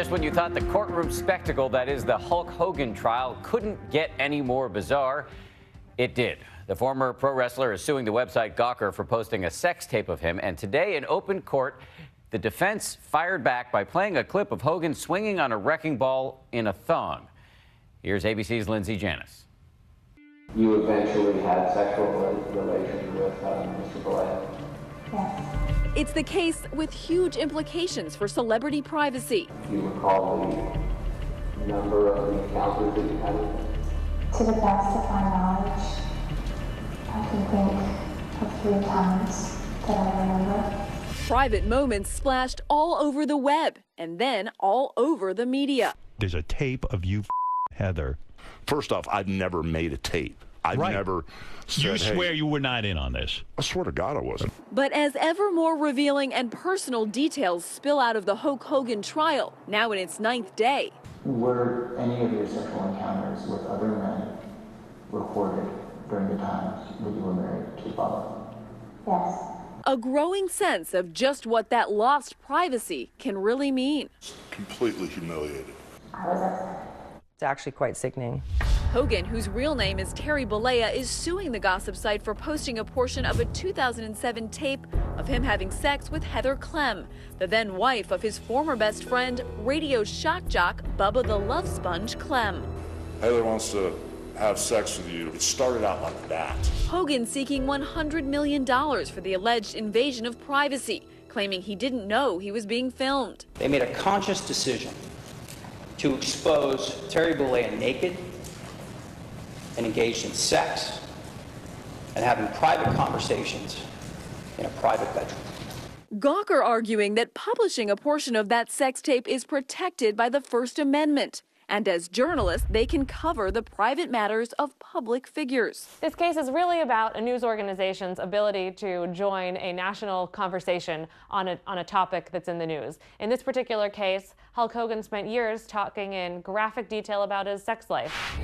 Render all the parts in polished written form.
Just when you thought the courtroom spectacle that is the Hulk Hogan trial couldn't get any more bizarre, it did. The former pro wrestler is suing the website Gawker for posting a sex tape of him, and today in open court, the defense fired back by playing a clip of Hogan swinging on a wrecking ball in a thong. Here's ABC's Lindsay Janis. You eventually had sexual relations with Mr. Boyle? Yes. It's the case with huge implications for celebrity privacy. Do you recall the number of encounters that you had with him? To the best of my knowledge, I can think of 3 times that I remember. Private moments splashed all over the web and then all over the media. There's a tape of you, Heather. First off, I've never made a tape. I've never said, you swear you were not in on this. I swear to God I wasn't. But as ever more revealing and personal details spill out of the Hulk Hogan trial, now in its 9th day. Were any of your sexual encounters with other men recorded during the times that you were married to Bob? Yes. A growing sense of just what that lost privacy can really mean. Completely humiliated. I was upset. It's actually quite sickening. Hogan, whose real name is Terry Bollea, is suing the gossip site for posting a portion of a 2007 tape of him having sex with Heather Clem, the then wife of his former best friend, radio shock jock Bubba the Love Sponge Clem. Heather wants to have sex with you. It started out like that. Hogan seeking $100 million for the alleged invasion of privacy, claiming he didn't know he was being filmed. They made a conscious decision to expose Terry Bollea naked and engaged in sex and having private conversations in a private bedroom. Gawker arguing that publishing a portion of that sex tape is protected by the First Amendment. And as journalists, they can cover the private matters of public figures. This case is really about a news organization's ability to join a national conversation on a topic that's in the news. In this particular case, Hulk Hogan spent years talking in graphic detail about his sex life.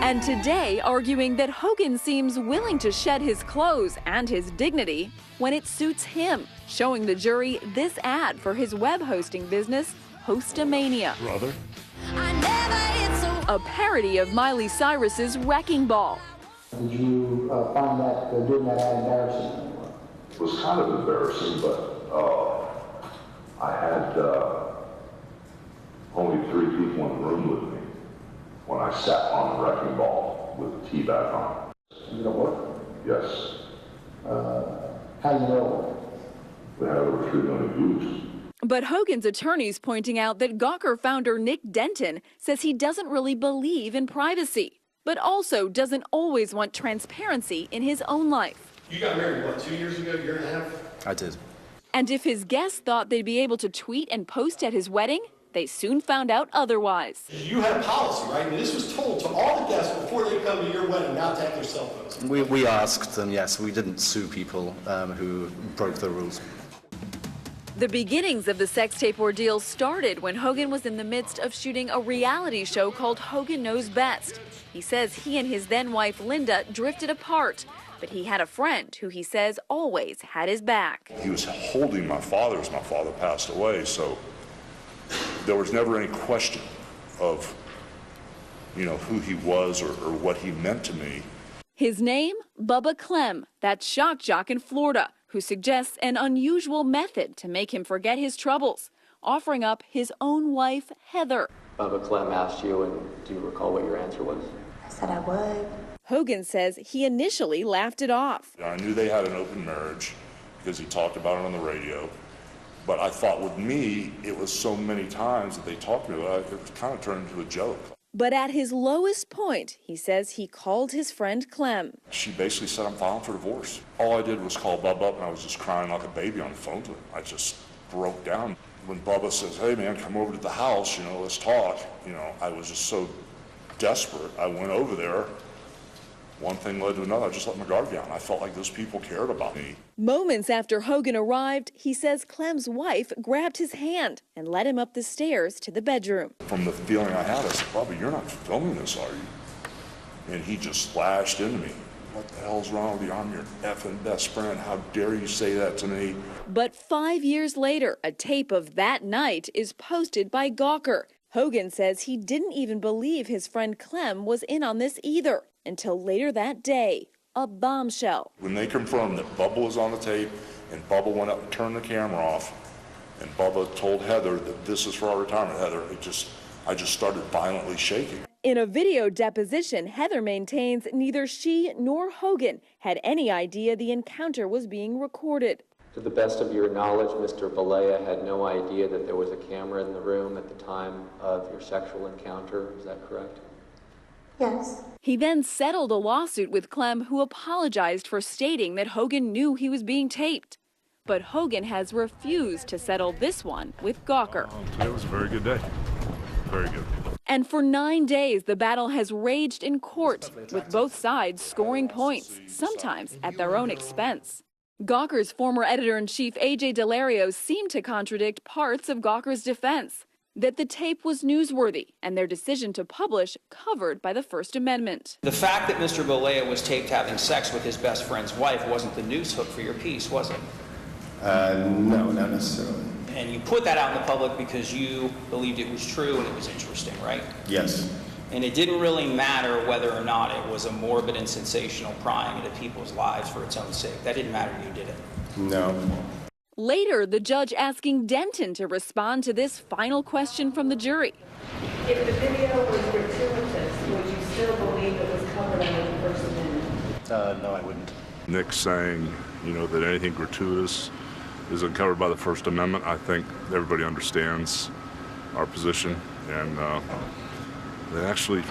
And today arguing that Hogan seems willing to shed his clothes and his dignity when it suits him, showing the jury this ad for his web hosting business, Hostamania. Brother? A parody of Miley Cyrus's Wrecking Ball. Did you find that doing that ad embarrassing? It was kind of embarrassing, but I had only 3 people in the room with me when I sat on the wrecking ball with the tea bag on. Did it work? Yes. How do you know? We had over 3 million views. But Hogan's attorneys pointing out that Gawker founder Nick Denton says he doesn't really believe in privacy, but also doesn't always want transparency in his own life. You got married, what, 2 years ago, year and a half? I did. And if his guests thought they'd be able to tweet and post at his wedding, they soon found out otherwise. You had a policy, right? And this was told to all the guests before they come to your wedding, not to have their cell phones. We asked, and yes, we didn't sue people who broke the rules. The beginnings of the sex tape ordeal started when Hogan was in the midst of shooting a reality show called Hogan Knows Best. He says he and his then-wife Linda drifted apart, but he had a friend who he says always had his back. He was holding my father as my father passed away, so there was never any question of, who he was or what he meant to me. His name, Bubba Clem, that shock jock in Florida, who suggests an unusual method to make him forget his troubles, offering up his own wife, Heather. Bubba Clem asked you, and do you recall what your answer was? I said I would. Hogan says he initially laughed it off. I knew they had an open marriage because he talked about it on the radio. But I thought with me, it was so many times that they talked to me about it, it kind of turned into a joke. But at his lowest point, he says he called his friend Clem. She basically said, I'm filing for divorce. All I did was call Bubba up, and I was just crying like a baby on the phone to him. I just broke down. When Bubba says, hey man, come over to the house, let's talk. I was just so desperate. I went over there. One thing led to another. I just let my guard down. I felt like those people cared about me. Moments after Hogan arrived, he says Clem's wife grabbed his hand and led him up the stairs to the bedroom. From the feeling I had, I said, Bubba, you're not filming this, are you? And he just lashed into me. what the hell's wrong with you? I'm your effing best friend. How dare you say that to me? But 5 years later, a tape of that night is posted by Gawker. Hogan says he didn't even believe his friend Clem was in on this either until later that day. A bombshell. When they confirmed that Bubba was on the tape and Bubba went up and turned the camera off and Bubba told Heather that this is for our retirement, Heather, I just started violently shaking. In a video deposition, Heather maintains neither she nor Hogan had any idea the encounter was being recorded. To the best of your knowledge, Mr. Balea had no idea that there was a camera in the room at the time of your sexual encounter. Is that correct? Yes. He then settled a lawsuit with Clem, who apologized for stating that Hogan knew he was being taped. But Hogan has refused to settle this one with Gawker. Today was a very good day. Very good. And for 9 days, the battle has raged in court, with both sides scoring points, sometimes at their own expense. Gawker's former editor-in-chief A.J. Delario seemed to contradict parts of Gawker's defense, that the tape was newsworthy and their decision to publish covered by the First Amendment. The fact that Mr. Balea was taped having sex with his best friend's wife wasn't the noose hook for your piece, was it? No, not necessarily. And you put that out in the public because you believed it was true and it was interesting, right? Yes. And it didn't really matter whether or not it was a morbid and sensational prying into people's lives for its own sake. That didn't matter, you did it. No. Later, the judge asking Denton to respond to this final question from the jury. If the video was gratuitous, would you still believe it was covered under the First Amendment? No, I wouldn't. Nick saying, that anything gratuitous isn't covered by the First Amendment. I think everybody understands our position, and they actually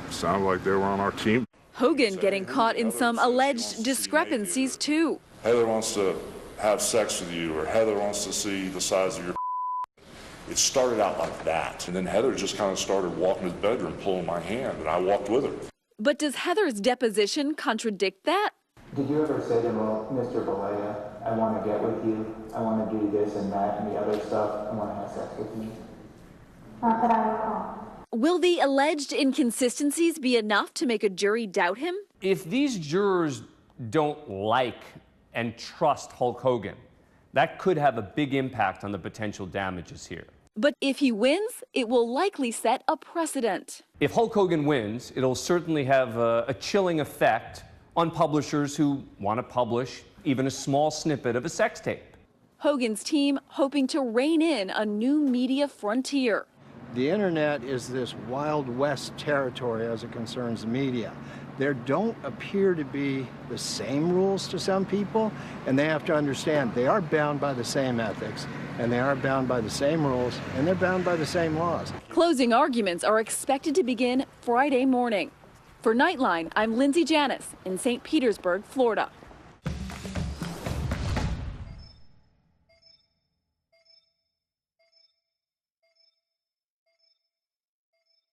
sound like they were on our team. Hogan getting caught in some alleged discrepancies, too. Heather wants to have sex with you, or Heather wants to see the size of your. It started out like that, and then Heather just kind of started walking to the bedroom, pulling my hand, and I walked with her. But does Heather's deposition contradict that? Did you ever say to Mr. Balea, I want to get with you, I want to do this and that and the other stuff, I want to have sex with you? Not that I recall. Will the alleged inconsistencies be enough to make a jury doubt him? If these jurors don't like and trust Hulk Hogan, that could have a big impact on the potential damages here. But if he wins, it will likely set a precedent. If Hulk Hogan wins, it'll certainly have a chilling effect on publishers who want to publish even a small snippet of a sex tape. Hogan's team hoping to rein in a new media frontier. The internet is this Wild West territory as it concerns the media. There don't appear to be the same rules to some people, and they have to understand they are bound by the same ethics, and they are bound by the same rules, and they're bound by the same laws. Closing arguments are expected to begin Friday morning. For Nightline, I'm Lindsay Janis in St. Petersburg, Florida.